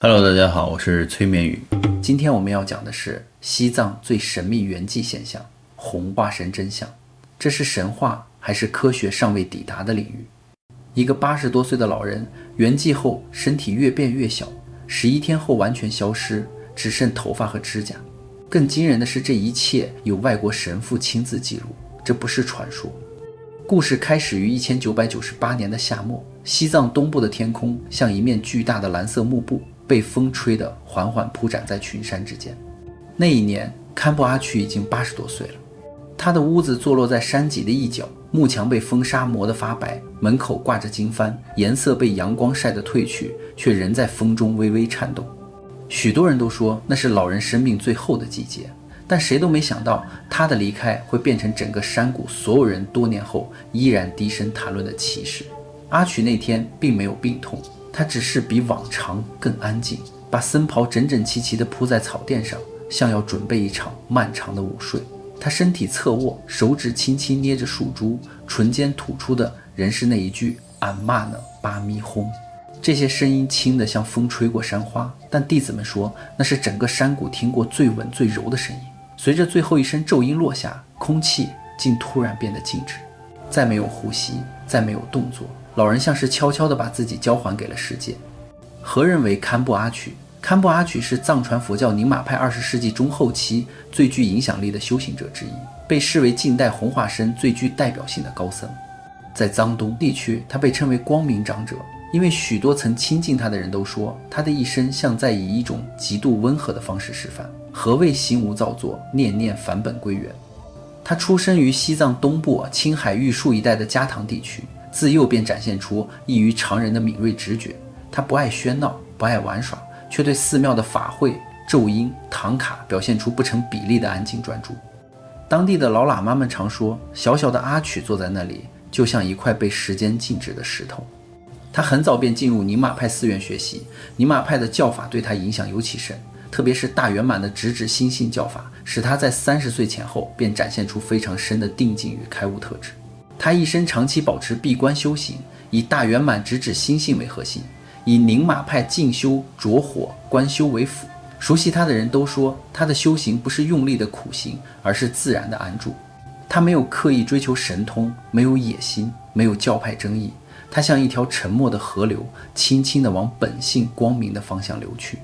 Hello，大家好，我是崔眠宇。今天我们要讲的是西藏最神秘圆寂现象——红化身真相。这是神话还是科学尚未抵达的领域？一个80多岁的老人圆寂后，身体越变越小，11天后完全消失，只剩头发和指甲。更惊人的是，这一切有外国神父亲自记录，这不是传说。故事开始于1998年的夏末，西藏东部的天空像一面巨大的蓝色幕布，被风吹得缓缓铺展在群山之间。那一年，堪布阿曲已经80多岁了。他的屋子坐落在山脊的一角，幕墙被风沙磨得发白，门口挂着经幡，颜色被阳光晒得褪去，却仍在风中微微颤动。许多人都说那是老人生命最后的季节，但谁都没想到他的离开会变成整个山谷所有人多年后依然低声谈论的奇事。阿曲那天并没有病痛，他只是比往常更安静，把僧袍整整齐齐地铺在草垫上，像要准备一场漫长的午睡。他身体侧卧，手指轻轻捏着树珠，唇间吐出的仍是那一句俺妈呢巴咪轰。这些声音轻得像风吹过山花，但弟子们说那是整个山谷听过最稳最柔的声音。随着最后一声咒音落下，空气竟突然变得静止，再没有呼吸，再没有动作。老人像是悄悄地把自己交还给了世界。何人为堪布阿曲？堪布阿曲是藏传佛教宁玛派20世纪中后期最具影响力的修行者之一，被视为近代红化身最具代表性的高僧。在藏东地区，他被称为光明长者，因为许多曾亲近他的人都说，他的一生像在以一种极度温和的方式示范何谓心无造作，念念返本归元。他出生于西藏东部青海玉树一带的加唐地区，自幼便展现出异于常人的敏锐直觉。他不爱喧闹，不爱玩耍，却对寺庙的法会、咒音、唐卡表现出不成比例的安静专注。当地的老喇嘛们常说，小小的阿曲坐在那里，就像一块被时间静止的石头。他很早便进入宁玛派寺院学习，宁玛派的教法对他影响尤其深，特别是大圆满的直指心性教法，使他在30岁前后便展现出非常深的定境与开悟特质。他一生长期保持闭关修行，以大圆满直指心性为核心，以宁玛派静修着火观修为辅。熟悉他的人都说，他的修行不是用力的苦行，而是自然的安住。他没有刻意追求神通，没有野心，没有教派争议，他像一条沉默的河流，轻轻地往本性光明的方向流去。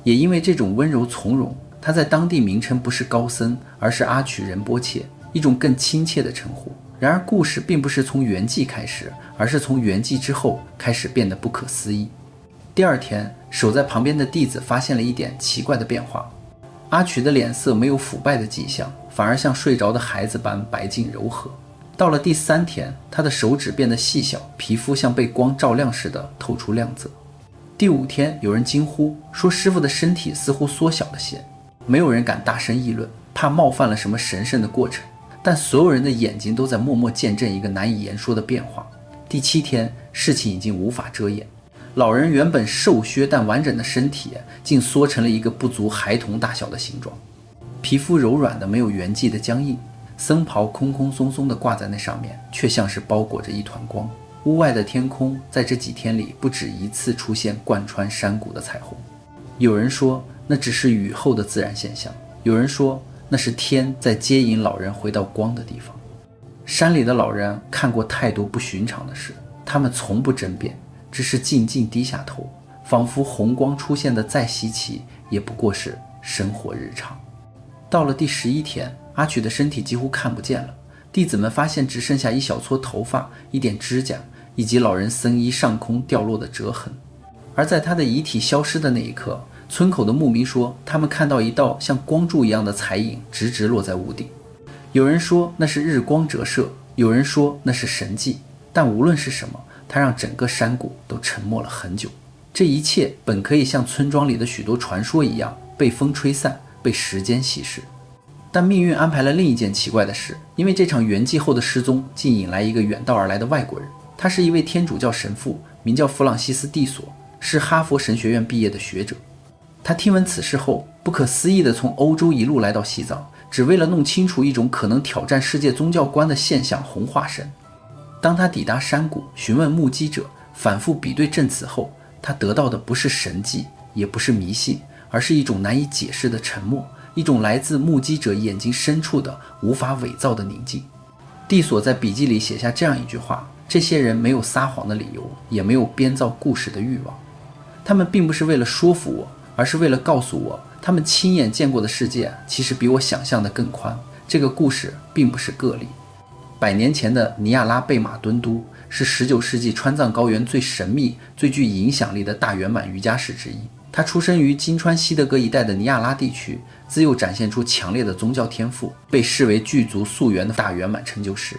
也因为这种温柔从容，他在当地名称不是高僧，而是阿曲仁波切，一种更亲切的称呼。然而故事并不是从圆寂开始，而是从圆寂之后开始变得不可思议。第二天，守在旁边的弟子发现了一点奇怪的变化，阿曲的脸色没有腐败的迹象，反而像睡着的孩子般白净柔和。到了第3天，他的手指变得细小，皮肤像被光照亮似的透出亮泽。第5天，有人惊呼说师父的身体似乎缩小了些，没有人敢大声议论，怕冒犯了什么神圣的过程，但所有人的眼睛都在默默见证一个难以言说的变化。第7天，事情已经无法遮掩，老人原本瘦削但完整的身体竟缩成了一个不足孩童大小的形状，皮肤柔软的没有圆寂的僵硬，僧袍空空松松地挂在那上面，却像是包裹着一团光。屋外的天空在这几天里不止一次出现贯穿山谷的彩虹。有人说那只是雨后的自然现象，有人说那是天在接引老人回到光的地方。山里的老人看过太多不寻常的事，他们从不争辩，只是静静低下头，仿佛红光出现的再稀奇，也不过是生活日常。到了第11天，阿曲的身体几乎看不见了，弟子们发现只剩下一小撮头发、一点指甲，以及老人僧衣上空掉落的折痕。而在他的遗体消失的那一刻，村口的牧民说，他们看到一道像光柱一样的彩影直直落在屋顶。有人说那是日光折射，有人说那是神迹，但无论是什么，它让整个山谷都沉默了很久。这一切本可以像村庄里的许多传说一样被风吹散，被时间稀释。但命运安排了另一件奇怪的事，因为这场圆寂后的失踪竟引来一个远道而来的外国人。他是一位天主教神父，名叫弗朗西斯蒂索，是哈佛神学院毕业的学者。他听闻此事后，不可思议地从欧洲一路来到西藏，只为了弄清楚一种可能挑战世界宗教观的现象——红化身。当他抵达山谷，询问目击者，反复比对证词后，他得到的不是神迹，也不是迷信，而是一种难以解释的沉默，一种来自目击者眼睛深处的无法伪造的宁静。蒂索在笔记里写下这样一句话：这些人没有撒谎的理由，也没有编造故事的欲望。他们并不是为了说服我，而是为了告诉我，他们亲眼见过的世界其实比我想象的更宽。这个故事并不是个例。100年前的尼亚拉贝马敦都是19世纪川藏高原最神秘、最具影响力的大圆满瑜伽士之一。他出生于金川西德格一带的尼亚拉地区，自幼展现出强烈的宗教天赋，被视为具足溯源的大圆满成就师。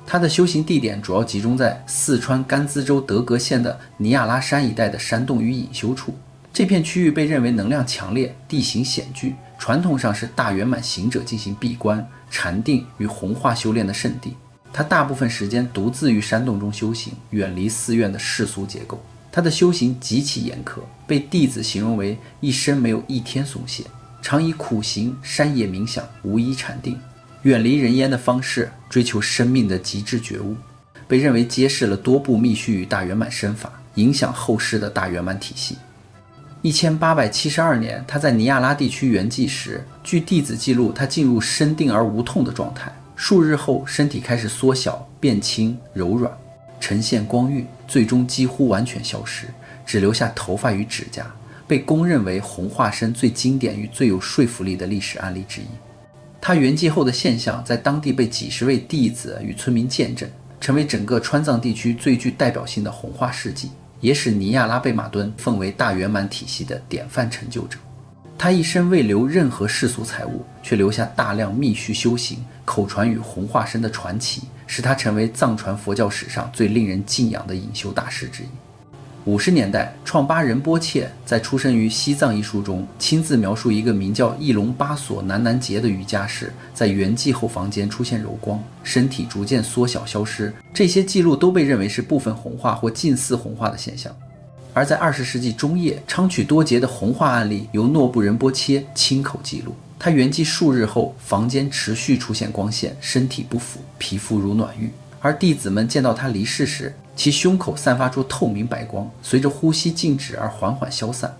他的修行地点主要集中在四川甘孜州德格县的尼亚拉山一带的山洞与隐修处。这片区域被认为能量强烈，地形险峻，传统上是大圆满行者进行闭关、禅定与弘化修炼的圣地。他大部分时间独自于山洞中修行，远离寺院的世俗结构。他的修行极其严苛，被弟子形容为一生没有一天松懈，常以苦行、山野冥想、无依禅定，远离人烟的方式追求生命的极致觉悟，被认为揭示了多部密续与大圆满身法，影响后世的大圆满体系。1872年，他在尼亚拉地区圆寂时，据弟子记录，他进入深定而无痛的状态。数日后，身体开始缩小、变轻、柔软，呈现光晕，最终几乎完全消失，只留下头发与指甲，被公认为红化身最经典与最有说服力的历史案例之一。他圆寂后的现象在当地被几十位弟子与村民见证，成为整个川藏地区最具代表性的红化事迹，也使尼亚拉贝马敦奉为大圆满体系的典范成就者。他一生未留任何世俗财物，却留下大量密续修行、口传与红化身的传奇，使他成为藏传佛教史上最令人敬仰的隐修大师之一。50年代，创巴仁波切在《出生于西藏》一书中亲自描述一个名叫翼龙巴索南南杰的瑜伽士在圆寂后房间出现柔光，身体逐渐缩小消失。这些记录都被认为是部分红化或近似红化的现象。而在20世纪中叶，昌曲多杰的红化案例由诺布仁波切亲口记录。他圆寂数日后，房间持续出现光线，身体不腐，皮肤如暖玉。而弟子们见到他离世时，其胸口散发出透明白光，随着呼吸静止而缓缓消散。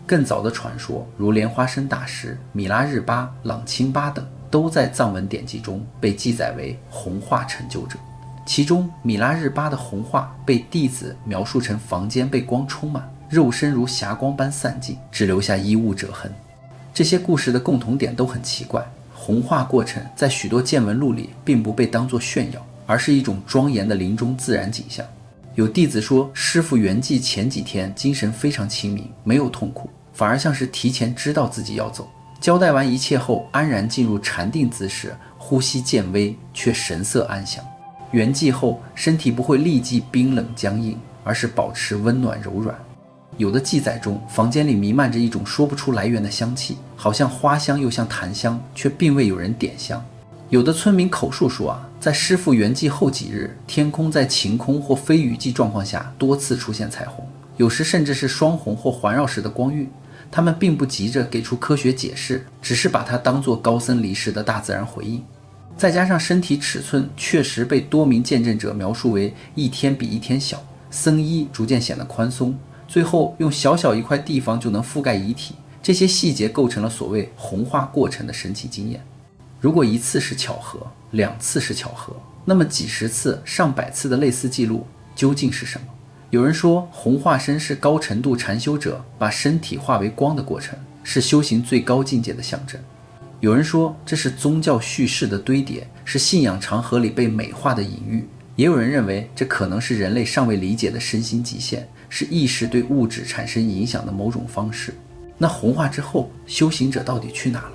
更早的传说，如莲花生大师、米拉日巴、朗钦巴等，都在藏文典籍中被记载为红化成就者。其中米拉日巴的红化被弟子描述成房间被光充满，肉身如霞光般散尽，只留下衣物折痕。这些故事的共同点都很奇怪，红化过程在许多见闻录里并不被当作炫耀，而是一种庄严的临终自然景象。有弟子说，师父圆寂前几天精神非常清明，没有痛苦，反而像是提前知道自己要走。交代完一切后，安然进入禅定姿势，呼吸渐微，却神色安详。圆寂后，身体不会立即冰冷僵硬，而是保持温暖柔软。有的记载中，房间里弥漫着一种说不出来源的香气，好像花香又像檀香，却并未有人点香。有的村民口述说在师父圆寂后几日，天空在晴空或非雨季状况下多次出现彩虹，有时甚至是双红或环绕时的光晕。他们并不急着给出科学解释，只是把它当作高僧离世的大自然回应。再加上身体尺寸确实被多名见证者描述为一天比一天小，僧衣逐渐显得宽松，最后用小小一块地方就能覆盖遗体，这些细节构成了所谓红化过程的神奇经验。如果一次是巧合，2次是巧合，那么几十次、上百次的类似记录究竟是什么？有人说，红化身是高程度禅修者把身体化为光的过程，是修行最高境界的象征。有人说，这是宗教叙事的堆叠，是信仰长河里被美化的隐喻。也有人认为，这可能是人类尚未理解的身心极限，是意识对物质产生影响的某种方式。那红化之后，修行者到底去哪了？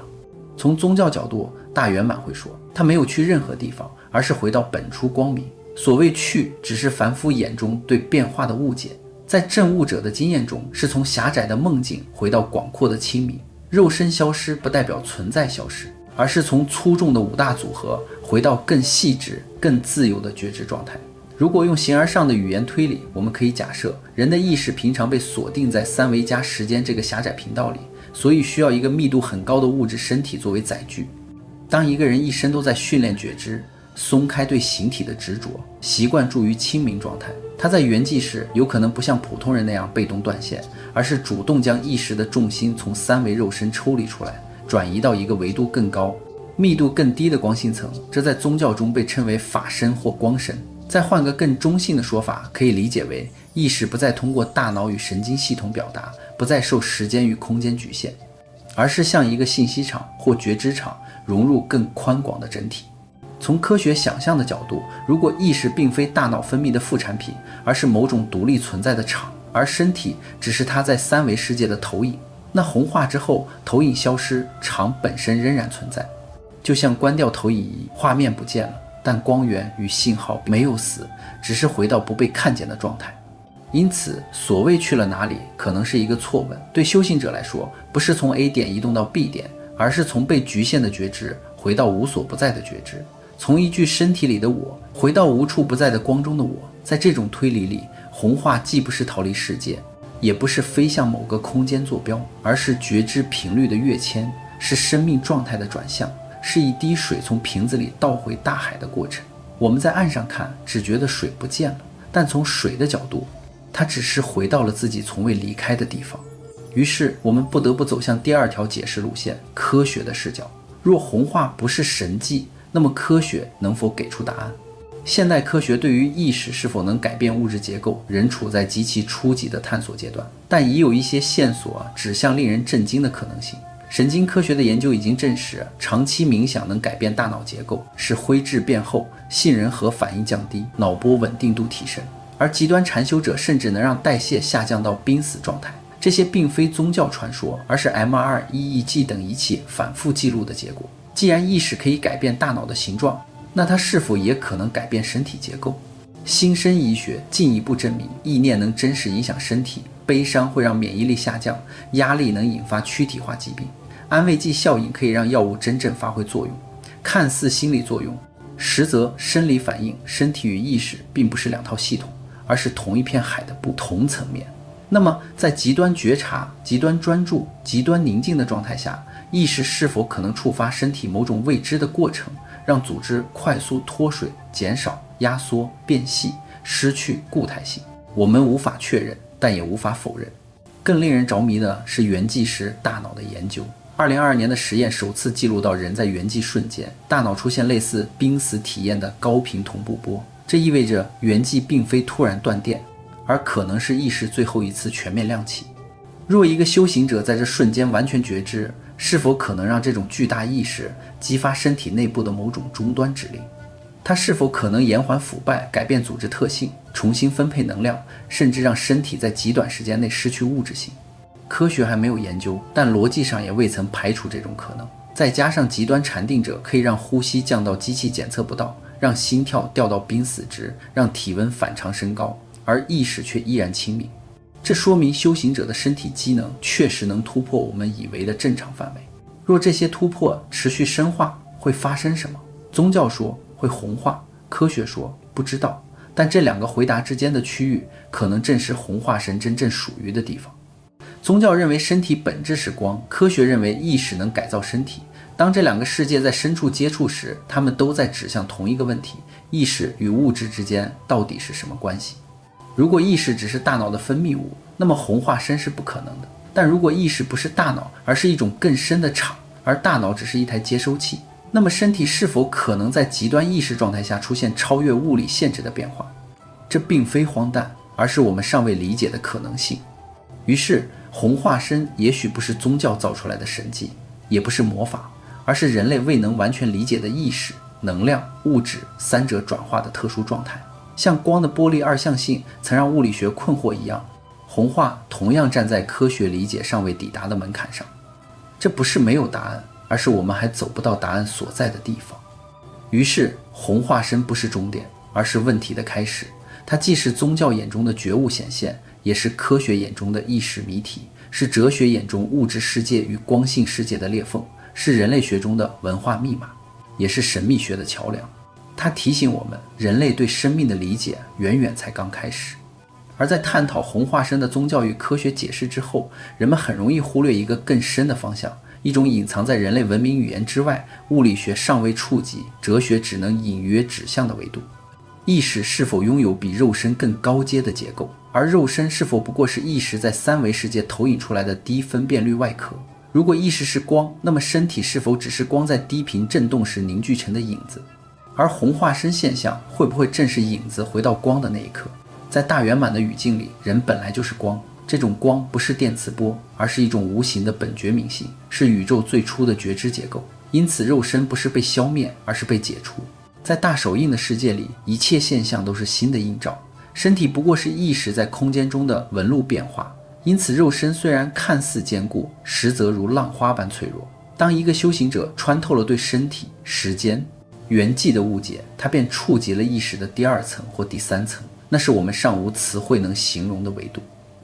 从宗教角度，大圆满会说，他没有去任何地方，而是回到本初光明。所谓去，只是凡夫眼中对变化的误解。在证悟者的经验中，是从狭窄的梦境回到广阔的清明。肉身消失不代表存在消失，而是从粗重的5大组合回到更细致、更自由的觉知状态。如果用形而上的语言推理，我们可以假设，人的意识平常被锁定在3维加时间这个狭窄频道里，所以需要一个密度很高的物质身体作为载具。当一个人一生都在训练觉知，松开对形体的执着，习惯住于清明状态，他在圆寂时有可能不像普通人那样被动断线，而是主动将意识的重心从三维肉身抽离出来，转移到一个维度更高、密度更低的光星层。这在宗教中被称为法身或光身。再换个更中性的说法，可以理解为意识不再通过大脑与神经系统表达，不再受时间与空间局限，而是像一个信息场或觉知场融入更宽广的整体。从科学想象的角度，如果意识并非大脑分泌的副产品，而是某种独立存在的场，而身体只是它在三维世界的投影，那红化之后，投影消失，场本身仍然存在。就像关掉投影仪，画面不见了，但光源与信号没有死，只是回到不被看见的状态。因此，所谓去了哪里，可能是一个错问。对修行者来说，不是从 A 点移动到 B 点，而是从被局限的觉知回到无所不在的觉知，从一具身体里的我回到无处不在的光中的我。在这种推理里，红化既不是逃离世界，也不是飞向某个空间坐标，而是觉知频率的跃迁，是生命状态的转向，是一滴水从瓶子里倒回大海的过程。我们在岸上看，只觉得水不见了，但从水的角度，它只是回到了自己从未离开的地方。于是我们不得不走向第二条解释路线，科学的视角。若红化不是神迹，那么科学能否给出答案？现代科学对于意识是否能改变物质结构，仍处在极其初级的探索阶段，但已有一些线索指向令人震惊的可能性。神经科学的研究已经证实，长期冥想能改变大脑结构，使灰质变厚，杏仁核反应降低，脑波稳定度提升。而极端禅修者甚至能让代谢下降到濒死状态。这些并非宗教传说，而是 MRI、EEG 等仪器反复记录的结果。既然意识可以改变大脑的形状，那它是否也可能改变身体结构？新生医学进一步证明，意念能真实影响身体，悲伤会让免疫力下降，压力能引发躯体化疾病，安慰剂效应可以让药物真正发挥作用。看似心理作用，实则生理反应。身体与意识并不是两套系统，而是同一片海的不同层面。那么在极端觉察、极端专注、极端宁静的状态下，意识是否可能触发身体某种未知的过程，让组织快速脱水、减少、压缩、变细，失去固态性？我们无法确认，但也无法否认。更令人着迷的是圆寂时大脑的研究。2022年的实验首次记录到人在圆寂瞬间，大脑出现类似濒死体验的高频同步波。这意味着圆寂并非突然断电，而可能是意识最后一次全面亮起。若一个修行者在这瞬间完全觉知，是否可能让这种巨大意识激发身体内部的某种终端指令？它是否可能延缓腐败，改变组织特性，重新分配能量，甚至让身体在极短时间内失去物质性？科学还没有研究，但逻辑上也未曾排除这种可能。再加上极端禅定者可以让呼吸降到机器检测不到，让心跳掉到濒死值，让体温反常升高，而意识却依然清明。这说明修行者的身体机能确实能突破我们以为的正常范围。若这些突破持续深化，会发生什么？宗教说会红化，科学说不知道。但这两个回答之间的区域，可能正是红化神真正属于的地方。宗教认为身体本质是光，科学认为意识能改造身体。当这两个世界在深处接触时，他们都在指向同一个问题：意识与物质之间到底是什么关系？如果意识只是大脑的分泌物，那么红化身是不可能的。但如果意识不是大脑，而是一种更深的场，而大脑只是一台接收器，那么身体是否可能在极端意识状态下出现超越物理限制的变化？这并非荒诞，而是我们尚未理解的可能性。于是红化身也许不是宗教造出来的神迹，也不是魔法，而是人类未能完全理解的意识、能量、物质三者转化的特殊状态。像光的波粒二象性曾让物理学困惑一样，红化同样站在科学理解尚未抵达的门槛上。这不是没有答案，而是我们还走不到答案所在的地方。于是红化身不是终点，而是问题的开始。它既是宗教眼中的觉悟显现，也是科学眼中的意识谜题，是哲学眼中物质世界与光性世界的裂缝，是人类学中的文化密码，也是神秘学的桥梁。它提醒我们，人类对生命的理解远远才刚开始。而在探讨红化身的宗教与科学解释之后，人们很容易忽略一个更深的方向，一种隐藏在人类文明语言之外，物理学尚未触及，哲学只能隐约指向的维度。意识是否拥有比肉身更高阶的结构？而肉身是否不过是意识在三维世界投影出来的低分辨率外壳？如果意识是光，那么身体是否只是光在低频振动时凝聚成的影子？而红化身现象会不会正是影子回到光的那一刻？在大圆满的语境里，人本来就是光，这种光不是电磁波，而是一种无形的本觉明性，是宇宙最初的觉知结构。因此肉身不是被消灭，而是被解除。在大手印的世界里，一切现象都是新的映照，身体不过是意识在空间中的纹路变化。因此肉身虽然看似坚固，实则如浪花般脆弱。当一个修行者穿透了对身体、时间、缘际的误解，他便触及了意识的第二层或第三层，那是我们尚无词汇能形容的维度。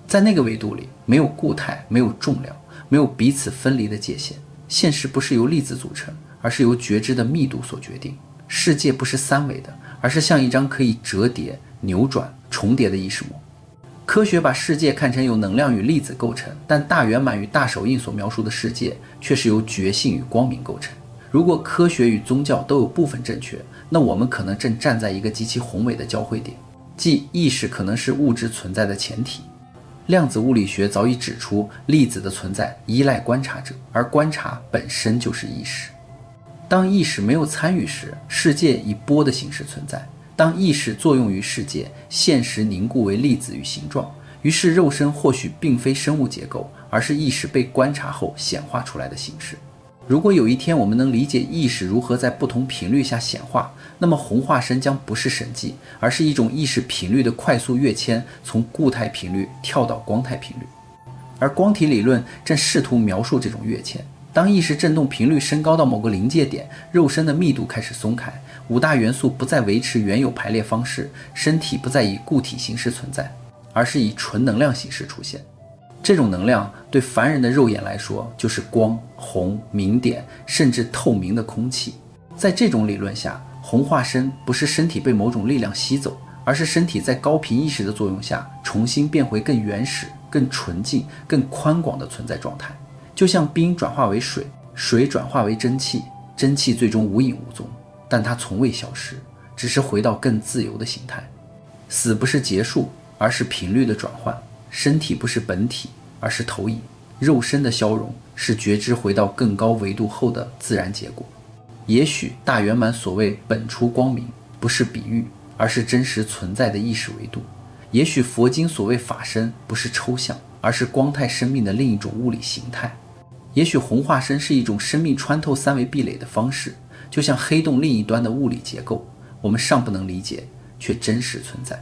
在那个维度里，没有固态，没有重量，没有彼此分离的界限。现实不是由粒子组成，而是由觉知的密度所决定。世界不是三维的，而是像一张可以折叠、扭转、重叠的意识膜。科学把世界看成由能量与粒子构成，但大圆满与大手印所描述的世界却是由觉性与光明构成。如果科学与宗教都有部分正确，那我们可能正站在一个极其宏伟的交汇点，即意识可能是物质存在的前提。量子物理学早已指出，粒子的存在依赖观察者，而观察本身就是意识。当意识没有参与时，世界以波的形式存在；当意识作用于世界，现实凝固为粒子与形状。于是肉身或许并非生物结构，而是意识被观察后显化出来的形式。如果有一天我们能理解意识如何在不同频率下显化，那么红化身将不是神迹，而是一种意识频率的快速跃迁，从固态频率跳到光态频率。而光体理论正试图描述这种跃迁。当意识振动频率升高到某个临界点，肉身的密度开始松开，五大元素不再维持原有排列方式，身体不再以固体形式存在，而是以纯能量形式出现。这种能量对凡人的肉眼来说，就是光、红、明点，甚至透明的空气。在这种理论下，红化身不是身体被某种力量吸走，而是身体在高频意识的作用下，重新变回更原始、更纯净、更宽广的存在状态。就像冰转化为水，水转化为蒸汽，蒸汽最终无影无踪，但它从未消失，只是回到更自由的形态。死不是结束，而是频率的转换。身体不是本体，而是投影。肉身的消融是觉知回到更高维度后的自然结果。也许大圆满所谓本出光明，不是比喻，而是真实存在的意识维度。也许佛经所谓法身，不是抽象，而是光态生命的另一种物理形态。也许红化身是一种生命穿透三维壁垒的方式，就像黑洞另一端的物理结构，我们尚不能理解，却真实存在。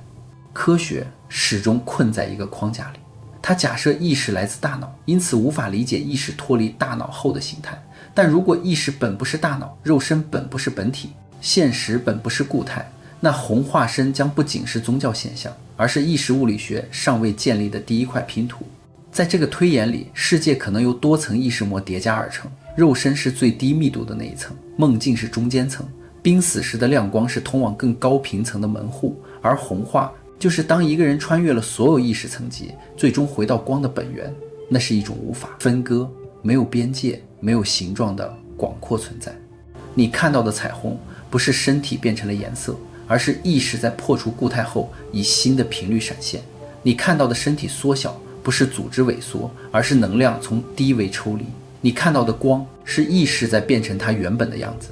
科学始终困在一个框架里，它假设意识来自大脑，因此无法理解意识脱离大脑后的形态。但如果意识本不是大脑，肉身本不是本体，现实本不是固态，那红化身将不仅是宗教现象，而是意识物理学尚未建立的第一块拼图。在这个推演里，世界可能由多层意识膜叠加而成，肉身是最低密度的那一层，梦境是中间层，濒死时的亮光是通往更高频层的门户，而红化就是当一个人穿越了所有意识层级，最终回到光的本源。那是一种无法分割、没有边界、没有形状的广阔存在。你看到的彩虹不是身体变成了颜色，而是意识在破除固态后以新的频率闪现。你看到的身体缩小不是组织萎缩，而是能量从低维抽离。你看到的光是意识在变成它原本的样子。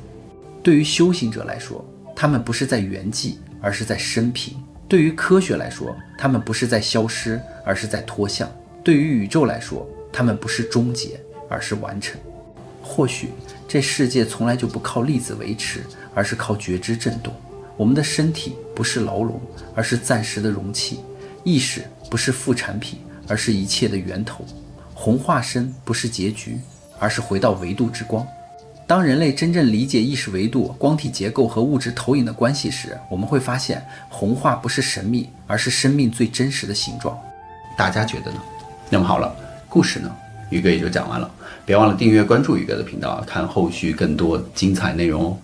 对于修行者来说，他们不是在圆寂，而是在生平。对于科学来说，他们不是在消失，而是在脱相。对于宇宙来说，他们不是终结，而是完成。或许这世界从来就不靠粒子维持，而是靠觉知振动。我们的身体不是牢笼，而是暂时的容器。意识不是副产品，而是一切的源头。红化身不是结局，而是回到维度之光。当人类真正理解意识维度、光体结构和物质投影的关系时，我们会发现红化不是神秘，而是生命最真实的形状。大家觉得呢？那么好了，故事呢，宇哥也就讲完了。别忘了订阅关注宇哥的频道，看后续更多精彩内容哦。